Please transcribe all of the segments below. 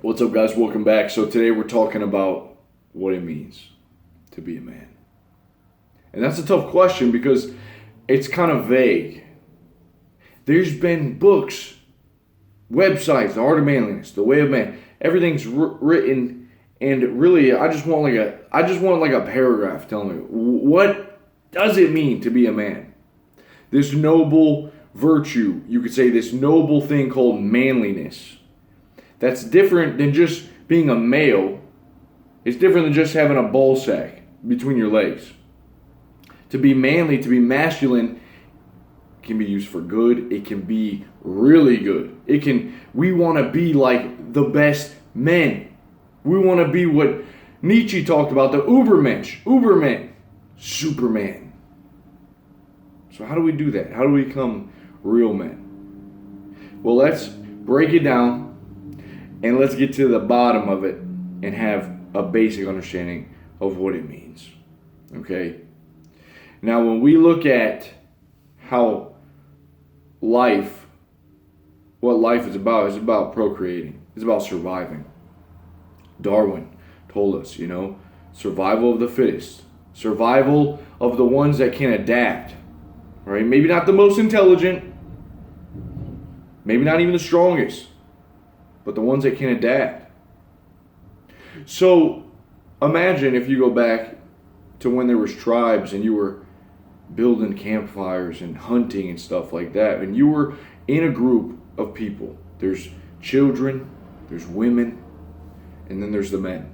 What's up, guys? Welcome back. So today we're talking about what it means to be a man. And that's a tough question because it's kind of vague. There's been books, websites, The Art of Manliness, The Way of Man. Everything's written, and really, I just want like a paragraph telling me what does it mean to be a man. This noble virtue, you could say, this noble thing called manliness. That's different than just being a male. It's different than just having a ball sack between your legs. To be manly, to be masculine, can be used for good. It can be really good. We want to be like the best men. We want to be what Nietzsche talked about, the Ubermensch, Superman. So how do we do that? How do we become real men? Well, let's break it down. And let's get to the bottom of it and have a basic understanding of what it means. Okay? Now, when we look at how what life is about, it's about procreating. It's about surviving. Darwin told us, survival of the fittest. Survival of the ones that can adapt. Right? Maybe not the most intelligent. Maybe not even the strongest. But the ones that can adapt. So imagine if you go back to when there was tribes and you were building campfires and hunting and stuff like that, and you were in a group of people. There's children, there's women, and then there's the men.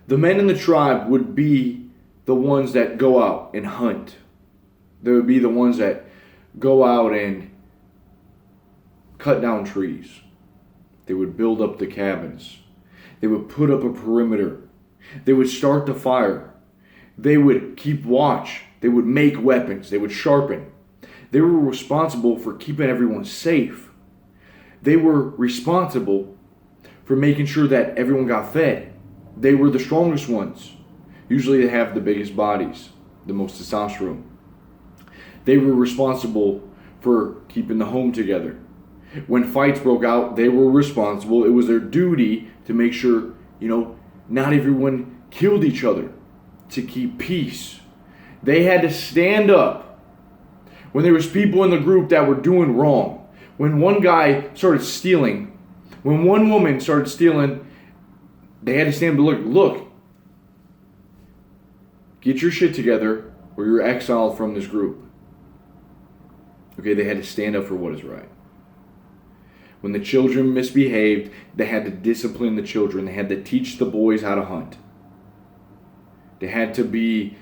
The men in the tribe would be the ones that go out and hunt. They would be the ones that go out and cut down trees. They would build up the cabins. They would put up a perimeter. They would start the fire. They would keep watch. They would make weapons. They would sharpen. They were responsible for keeping everyone safe. They were responsible for making sure that everyone got fed. They were the strongest ones. Usually they have the biggest bodies, the most testosterone. They were responsible for keeping the home together. When fights broke out, they were responsible. It was their duty to make sure, not everyone killed each other, to keep peace. They had to stand up when there was people in the group that were doing wrong. When one guy started stealing, when one woman started stealing, they had to stand up and look, get your shit together or you're exiled from this group. Okay, they had to stand up for what is right. When the children misbehaved, they had to discipline the children. They had to teach the boys how to hunt. They had to be,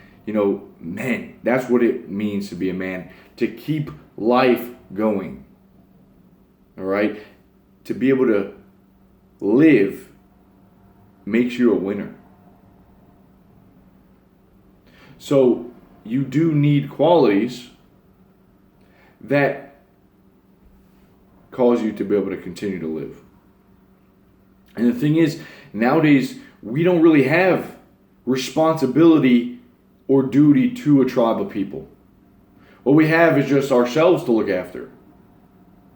men. That's what it means to be a man. To keep life going. All right? To be able to live makes you a winner. So you do need qualities that cause you to be able to continue to live. And the thing is, nowadays, we don't really have responsibility or duty to a tribe of people. What we have is just ourselves to look after.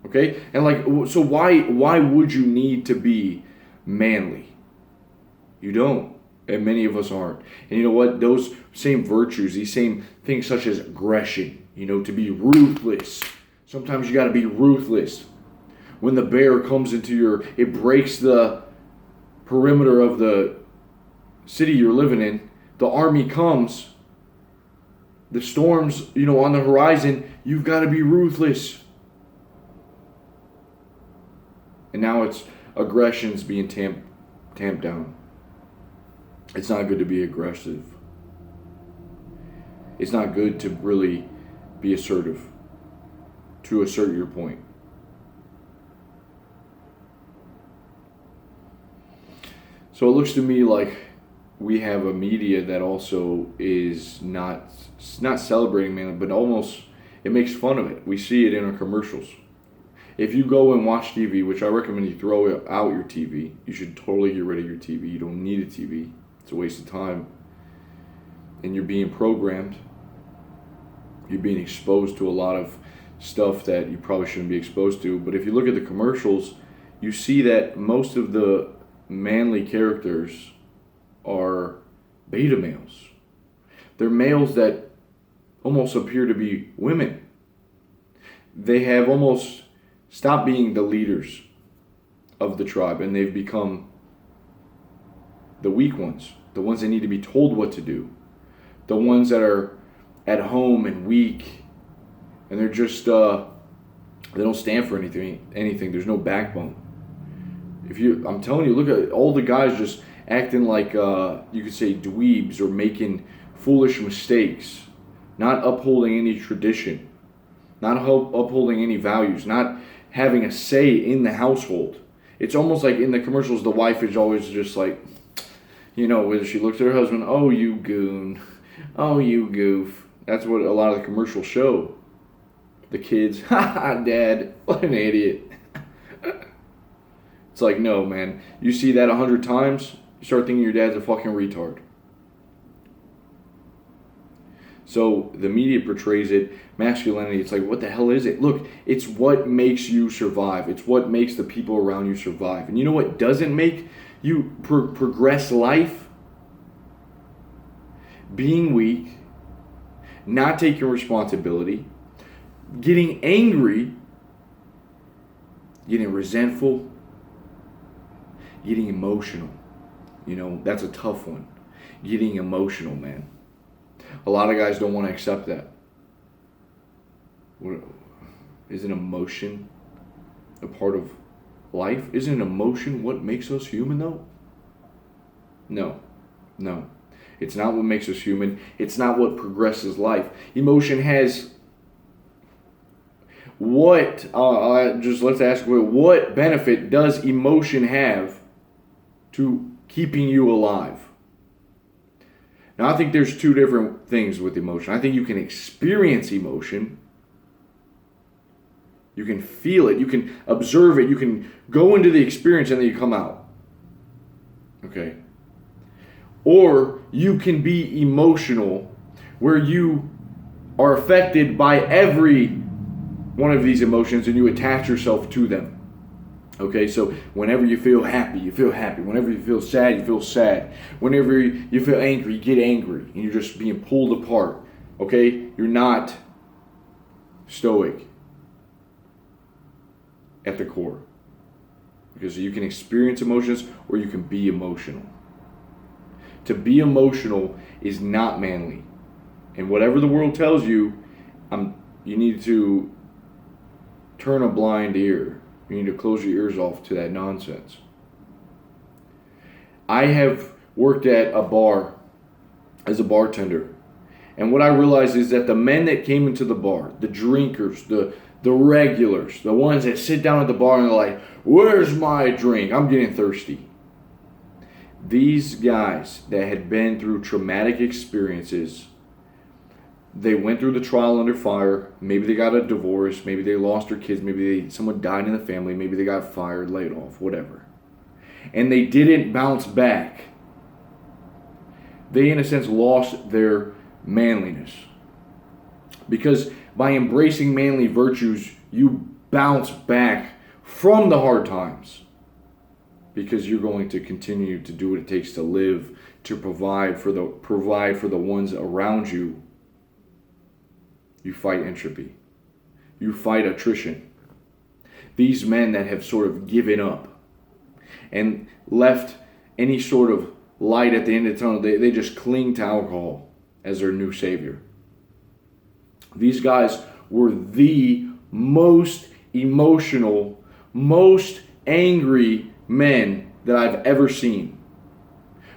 Okay? And so why would you need to be manly? You don't. And many of us aren't. And you know what? Those same virtues, these same things such as aggression, to be ruthless. Sometimes you got to be ruthless. When the bear comes it breaks the perimeter of the city you're living in, the army comes, the storm's, on the horizon, you've got to be ruthless. And now aggression's being tamped down. It's not good to be aggressive. It's not good to really be assertive, to assert your point. So it looks to me like we have a media that also is not celebrating manly, but almost it makes fun of it. We see it in our commercials. If you go and watch TV, which I recommend you throw out your TV, you should totally get rid of your TV. You don't need a TV. It's a waste of time. And you're being programmed. You're being exposed to a lot of stuff that you probably shouldn't be exposed to. But if you look at the commercials, you see that most of the manly characters are beta males. They're males that almost appear to be women. They have almost stopped being the leaders of the tribe, and they've become the weak ones, the ones that need to be told what to do, the ones that are at home and weak, and they're just they don't stand for anything. There's no backbone. I'm telling you, look at all the guys just acting like you could say dweebs, or making foolish mistakes, not upholding any tradition, not upholding any values, not having a say in the household. It's almost like in the commercials, the wife is always just like, whether she looks at her husband, oh, you goon, oh, you goof. That's what a lot of the commercials show. The kids, Dad, what an idiot. It's like, no, man. You see that 100 times, you start thinking your dad's a fucking retard. So the media portrays it, masculinity, it's like, what the hell is it? Look, it's what makes you survive. It's what makes the people around you survive. And you know what doesn't make you progress life? Being weak, not taking responsibility, getting angry, getting resentful, getting emotional. That's a tough one. Getting emotional, man. A lot of guys don't want to accept that. Isn't emotion a part of life? Isn't emotion what makes us human, though? No. It's not what makes us human. It's not what progresses life. Emotion has let's ask, what benefit does emotion have to keeping you alive? Now, I think there's two different things with emotion. I think you can experience emotion. You can feel it. You can observe it. You can go into the experience and then you come out. Okay? Or you can be emotional where you are affected by every one of these emotions and you attach yourself to them. Okay, so whenever you feel happy, you feel happy. Whenever you feel sad, you feel sad. Whenever you feel angry, you get angry. And you're just being pulled apart. Okay? You're not stoic at the core. Because you can experience emotions or you can be emotional. To be emotional is not manly. And whatever the world tells you, you need to turn a blind ear. You need to close your ears off to that nonsense. I have worked at a bar as a bartender. And what I realized is that the men that came into the bar, the drinkers, the regulars, the ones that sit down at the bar and they're like, where's my drink? I'm getting thirsty. These guys that had been through traumatic experiences, they went through the trial under fire. Maybe they got a divorce. Maybe they lost their kids. Maybe someone died in the family. Maybe they got fired, laid off, whatever. And they didn't bounce back. They, in a sense, lost their manliness. Because by embracing manly virtues, you bounce back from the hard times. Because you're going to continue to do what it takes to live, to provide for the ones around you. You fight entropy. You fight attrition. These men that have sort of given up and left any sort of light at the end of the tunnel, they just cling to alcohol as their new savior. These guys were the most emotional, most angry men that I've ever seen.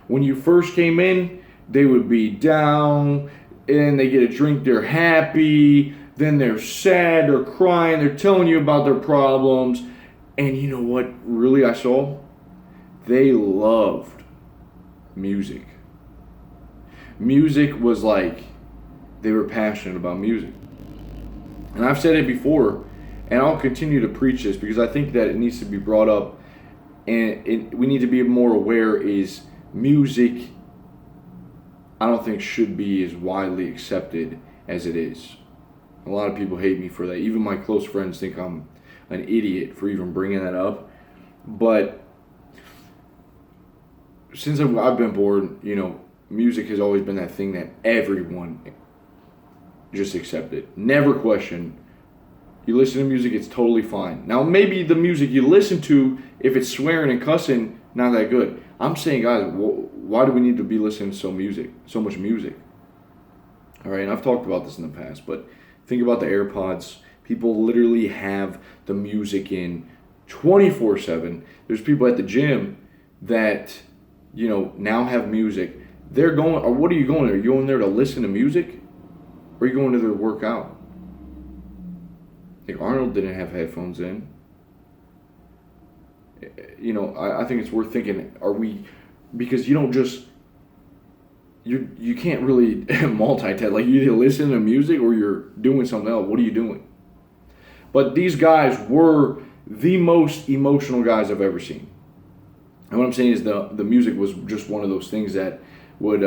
When you first came in, they would be down, and they get a drink, they're happy, then they're sad, they're crying, they're telling you about their problems. And you know what really I saw? They loved music. Music was like, they were passionate about music. And I've said it before, and I'll continue to preach this because I think that it needs to be brought up, and we need to be more aware is music, I don't think should be as widely accepted as it is. A lot of people hate me for that. Even my close friends think I'm an idiot for even bringing that up. But since I've been born, music has always been that thing that everyone just accepted. Never questioned. You listen to music, it's totally fine. Now, maybe the music you listen to, if it's swearing and cussing, not that good. I'm saying, guys, why do we need to be listening to so much music? All right, and I've talked about this in the past, but think about the AirPods. People literally have the music in 24/7. There's people at the gym that, now have music. They're going, or what are you going there? Are you going there to listen to music? Or are you going to the workout? Like Arnold didn't have headphones in. I think it's worth thinking, because you don't just, you can't really multitask. Like, you either listen to music or you're doing something else. What are you doing? But these guys were the most emotional guys I've ever seen. And what I'm saying is the music was just one of those things that would,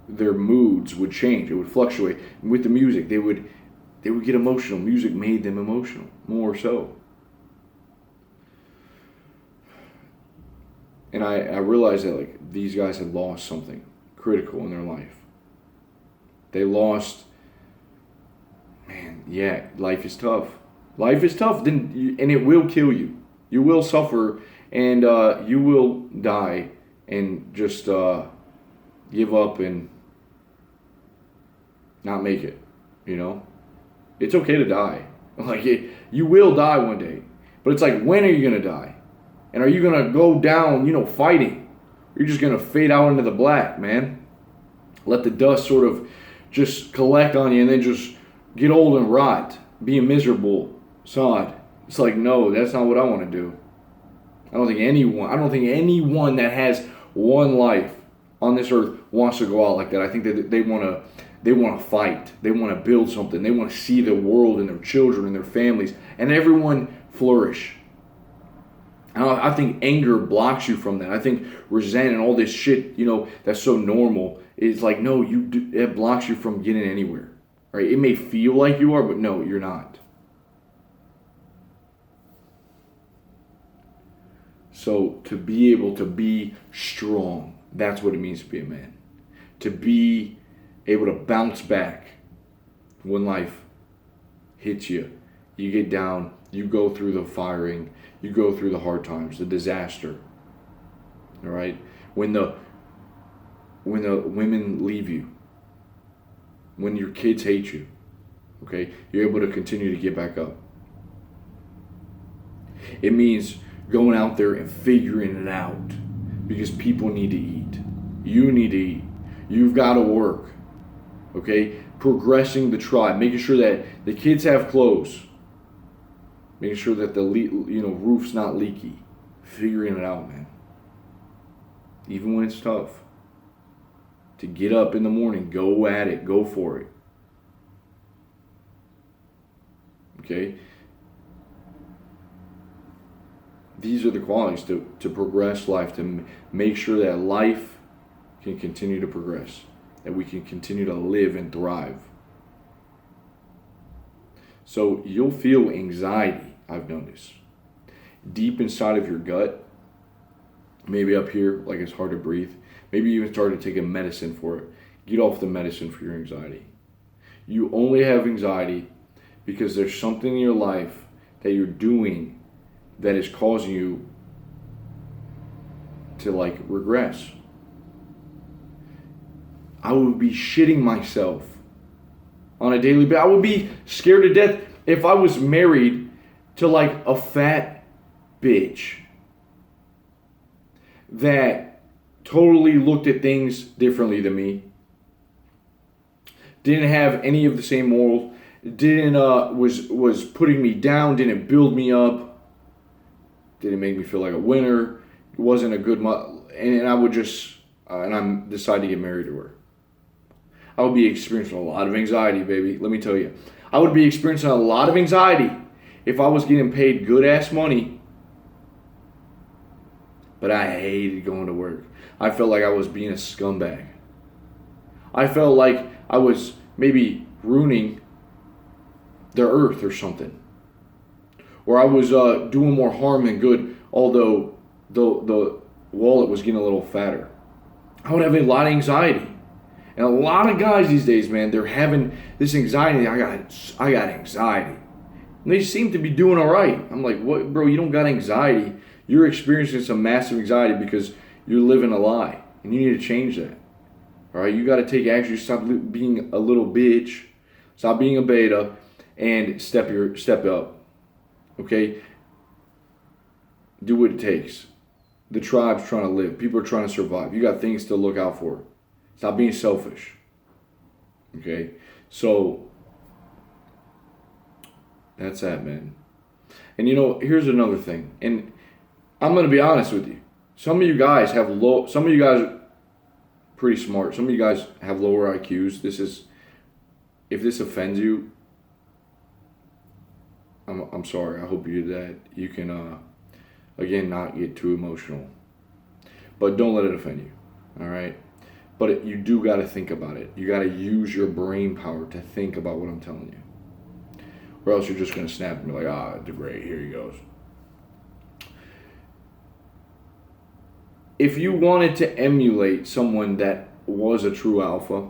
their moods would change. It would fluctuate. And with the music, they would get emotional. Music made them emotional, more so. And I realized that, like, these guys had lost something critical in their life. They lost, life is tough. Life is tough, and it will kill you. You will suffer, and you will die, and just give up and not make it. It's okay to die. Like, you will die one day, but it's like, when are you gonna die? And are you gonna go down, fighting? Or you're just gonna fade out into the black, man. Let the dust sort of just collect on you, and then just get old and rot, being miserable, sod. It's like, no, that's not what I want to do. I don't think anyone that has one life on this earth wants to go out like that. I think that they want to fight. They want to build something. They want to see the world and their children and their families and everyone flourish. I think anger blocks you from that. I think resentment and all this shit, that's so normal. It's like, no, it blocks you from getting anywhere. Right? It may feel like you are, but no, you're not. So to be able to be strong, that's what it means to be a man. To be able to bounce back when life hits you. You get down, you go through the firing, you go through the hard times, the disaster. All right? When the women leave you, when your kids hate you, okay, you're able to continue to get back up. It means going out there and figuring it out, because people need to eat. You need to eat. You've got to work. Okay? Progressing the tribe, making sure that the kids have clothes, making sure that the roof's not leaky, figuring it out, man. Even when it's tough. To get up in the morning, go at it, go for it. Okay? These are the qualities to progress life, to make sure that life can continue to progress, that we can continue to live and thrive. So you'll feel anxiety, I've noticed, deep inside of your gut, maybe up here, like it's hard to breathe. Maybe you even started taking medicine for it. Get off the medicine for your anxiety. You only have anxiety because there's something in your life that you're doing that is causing you to regress. I would be shitting myself on a daily basis. I would be scared to death if I was married to a fat bitch that totally looked at things differently than me, didn't have any of the same morals, was putting me down, didn't build me up, didn't make me feel like a winner, wasn't a good and I would just and I'm decide to get married to her. I would be experiencing a lot of anxiety, baby. Let me tell you, I would be experiencing a lot of anxiety if I was getting paid good ass money, but I hated going to work. I felt like I was being a scumbag. I felt like I was maybe ruining the earth or something. Or I was doing more harm than good although the wallet was getting a little fatter. I would have a lot of anxiety. And a lot of guys these days, man, they're having this anxiety. I got anxiety. And they seem to be doing all right. I'm like, what, bro? You don't got anxiety. You're experiencing some massive anxiety because you're living a lie. And you need to change that. All right? You got to take action. Stop being a little bitch. Stop being a beta. And step up. Okay? Do what it takes. The tribe's trying to live. People are trying to survive. You got things to look out for. Stop being selfish. Okay? So, that's that, man. And here's another thing. And I'm going to be honest with you. Some of you guys are pretty smart. Some of you guys have lower IQs. If this offends you, I'm sorry. I hope you can, again, not get too emotional. But don't let it offend you. All right? But you do got to think about it. You got to use your brain power to think about what I'm telling you. Or else you're just going to snap and be like, great, here he goes. If you wanted to emulate someone that was a true alpha,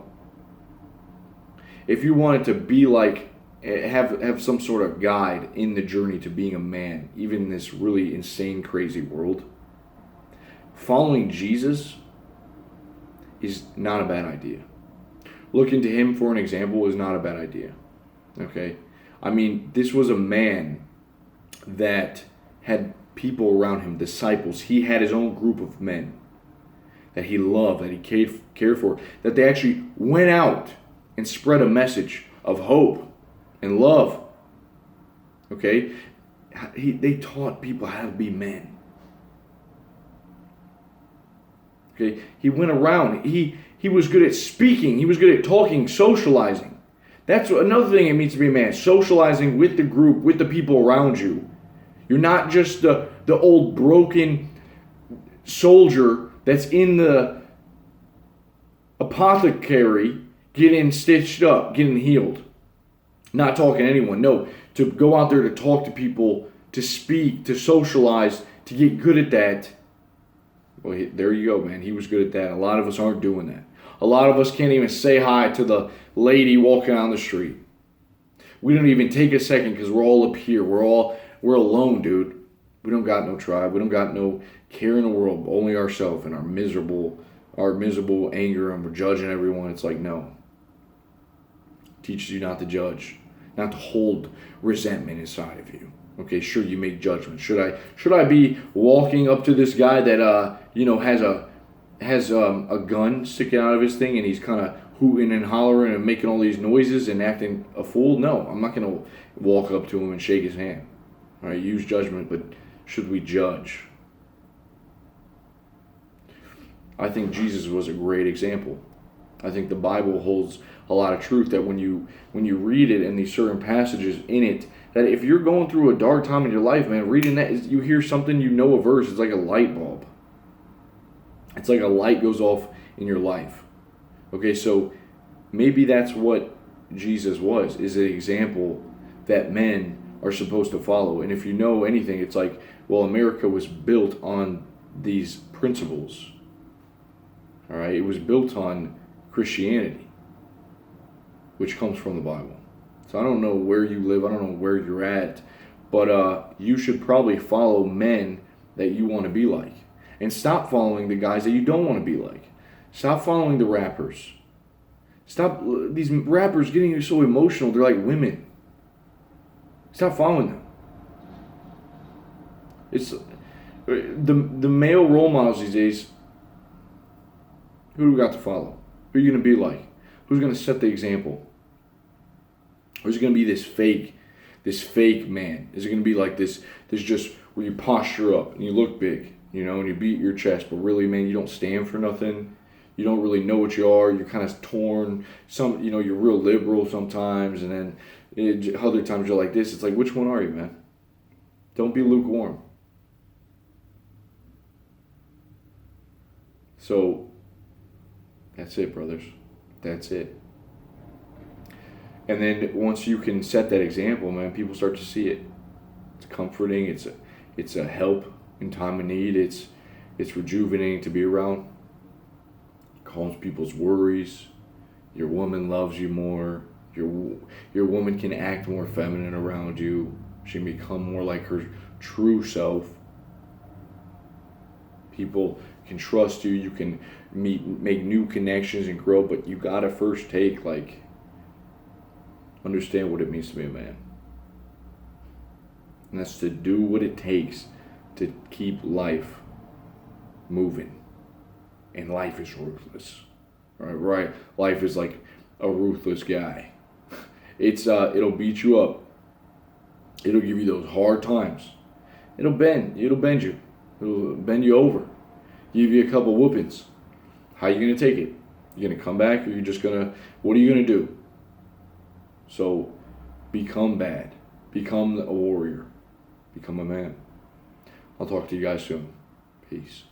if you wanted to be like, have some sort of guide in the journey to being a man, even in this really insane, crazy world, following Jesus is not a bad idea. Looking to him for an example is not a bad idea. Okay? I mean, this was a man that had people around him, disciples. He had his own group of men that he loved, that he cared for, that they actually went out and spread a message of hope and love. Okay? They taught people how to be men. Okay, he went around. He was good at speaking. He was good at talking, socializing. That's another thing it means to be a man. Socializing with the group, with the people around you. You're not just the old broken soldier that's in the apothecary getting stitched up, getting healed. Not talking to anyone. No, to go out there to talk to people, to speak, to socialize, to get good at that. Well, there you go, man. He was good at that. A lot of us aren't doing that. A lot of us can't even say hi to the lady walking down the street. We don't even take a second because we're all up here. We're alone, dude. We don't got no tribe. We don't got no care in the world. Only ourselves and our miserable anger, and we're judging everyone. It's like, no. It teaches you not to judge, not to hold resentment inside of you. Okay, sure, you make judgments. Should I be walking up to this guy that has a gun sticking out of his thing and he's kind of hooting and hollering and making all these noises and acting a fool? No, I'm not going to walk up to him and shake his hand. All right, use judgment, but should we judge? I think Jesus was a great example. I think the Bible holds a lot of truth that when you read it and these certain passages in it, that if you're going through a dark time in your life, man, reading that, you hear something, a verse, it's like a light bulb. It's like a light goes off in your life. Okay, so maybe that's what Jesus was, is an example that men are supposed to follow. And if you know anything, it's like, well, America was built on these principles. All right, it was built on Christianity, which comes from the Bible. So I don't know where you live, I don't know where you're at, but you should probably follow men that you want to be like. And stop following the guys that you don't want to be like. Stop following the rappers. Stop these rappers getting so emotional, they're like women. Stop following them. It's the male role models these days. Who do we got to follow? Who are you going to be like? Who's going to set the example? Or is it going to be this fake man? Is it going to be like this just where you posture up and you look big, and you beat your chest, but really, man, you don't stand for nothing. You don't really know what you are. You're kind of torn. You're real liberal sometimes, and then other times you're like this. It's like, which one are you, man? Don't be lukewarm. So, that's it, brothers. That's it. And then once you can set that example, man, people start to see it. It's comforting. It's a help. In time of need, it's rejuvenating to be around. Calms people's worries. Your woman loves you more. Your woman can act more feminine around you. She can become more like her true self. People can trust you. You can make new connections and grow, but you gotta first understand what it means to be a man. And that's to do what it takes to keep life moving. And life is ruthless. Right? Life is like a ruthless guy. It'll beat you up. It'll give you those hard times. It'll bend you. It'll bend you over. Give you a couple whoopings. How are you gonna take it? You gonna come back, or you just gonna? What are you gonna do? So, become bad. Become a warrior. Become a man. I'll talk to you guys soon. Peace.